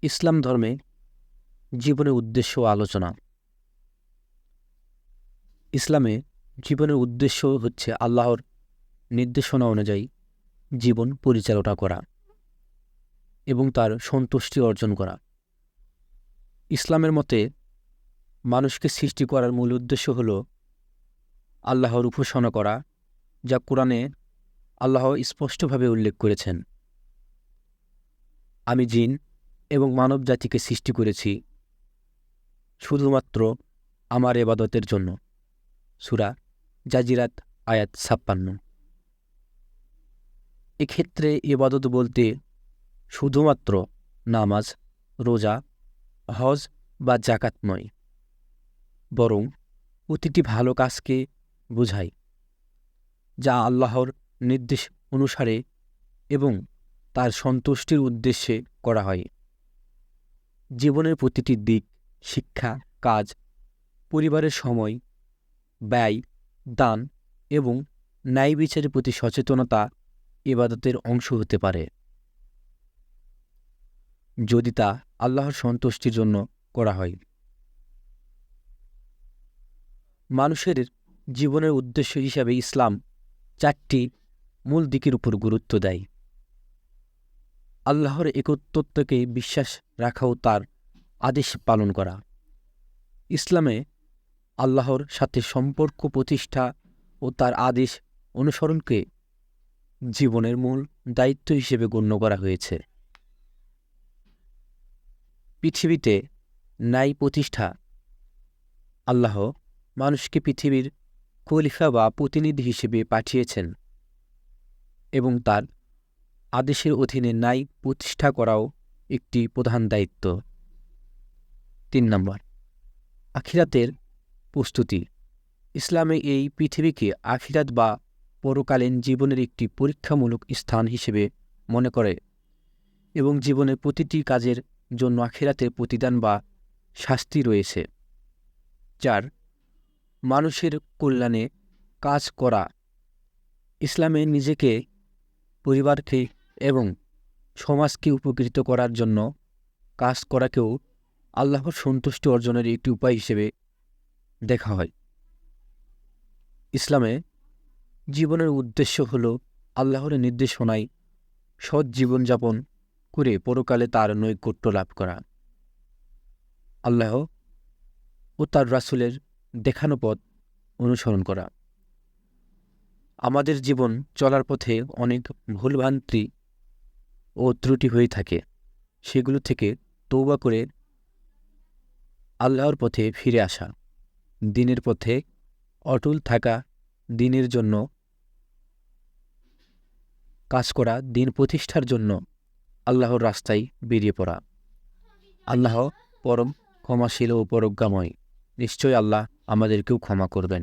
ইসলাম ধর্মে জীবনের উদ্দেশ্য ও আলোচনা। ইসলামে জীবনের উদ্দেশ্য হচ্ছে আল্লাহর নির্দেশনা অনুযায়ী জীবন পরিচালনা করা এবং তার সন্তুষ্টি অর্জন করা। ইসলামের মতে মানুষকে সৃষ্টি করার মূল উদ্দেশ্য হল আল্লাহর উপাসনা করা, যা কোরআনে আল্লাহ স্পষ্টভাবে উল্লেখ করেছেন। আমি জিন এবং মানব জাতিকে সৃষ্টি করেছি শুধুমাত্র আমার ইবাদতের জন্য। সূরা জাজিরাত আয়াত ৫৬। এক্ষেত্রে ইবাদত বলতে শুধুমাত্র নামাজ, রোজা, হজ বা যাকাত নয়, বরং প্রতিটি ভালো কাজকে বোঝায় যা আল্লাহর নির্দেশ অনুসারে এবং তার সন্তুষ্টির উদ্দেশ্যে করা হয়। জীবনের প্রতিটি দিক, শিক্ষা, কাজ, পরিবারের সময়, ব্যয়, দান এবং ন্যায় বিচারের প্রতি সচেতনতা ইবাদতের অংশ হতে পারে, যদি তা আল্লাহর সন্তুষ্টির জন্য করা হয়। মানুষের জীবনের উদ্দেশ্য হিসাবে ইসলাম ৪টি মূল দিকের উপর গুরুত্ব দেয়। আল্লাহর একত্বকে বিশ্বাস রাখা ও তার আদেশ পালন করা। ইসলামে আল্লাহর সাথে সম্পর্ক প্রতিষ্ঠা ও তার আদেশ অনুসরণকে জীবনের মূল দায়িত্ব হিসেবে গণ্য করা হয়েছে। পৃথিবীতে ন্যায় প্রতিষ্ঠা। আল্লাহ মানুষকে পৃথিবীর খলিফা বা প্রতিনিধি হিসেবে পাঠিয়েছেন এবং তার আদেশের অধীনে ন্যায় প্রতিষ্ঠা করাও একটি প্রধান দায়িত্ব। ৩ নম্বর, আখিরাতের প্রস্তুতি। ইসলামে এই পৃথিবীকে আখিরাত বা পরকালীন জীবনের একটি পরীক্ষামূলক স্থান হিসেবে মনে করে এবং জীবনের প্রতিটি কাজের জন্য আখিরাতের প্রতিদান বা শাস্তি রয়েছে। ৪, মানুষের কল্যাণে কাজ করা। ইসলামে নিজেকে, পরিবারকে এবং সমাজকে উপকৃত করার জন্য কাজ করাকেও আল্লাহর সন্তুষ্টি অর্জনের একটি উপায় হিসেবে দেখা হয়। ইসলামে জীবনের উদ্দেশ্য হল আল্লাহর নির্দেশনায় সৎ জীবনযাপন করে পরকালে তার নৈকট্য লাভ করা, আল্লাহ ও তার রাসূলের দেখানো পথ অনুসরণ করা। আমাদের জীবন চলার পথে অনেক ভুলভ্রান্তি ও ত্রুটি হয়ে থাকে, সেগুলো থেকে তওবা করে আল্লাহর পথে ফিরে আসা, দ্বীনের পথে অটল থাকা, দ্বীনের জন্য কাজ করা, দ্বীন প্রতিষ্ঠার জন্য আল্লাহর রাস্তায় বেরিয়ে পড়া। আল্লাহ পরম ক্ষমাশীল ও পরজ্ঞাময়। নিশ্চয় আল্লাহ আমাদেরকেও ক্ষমা করবেন।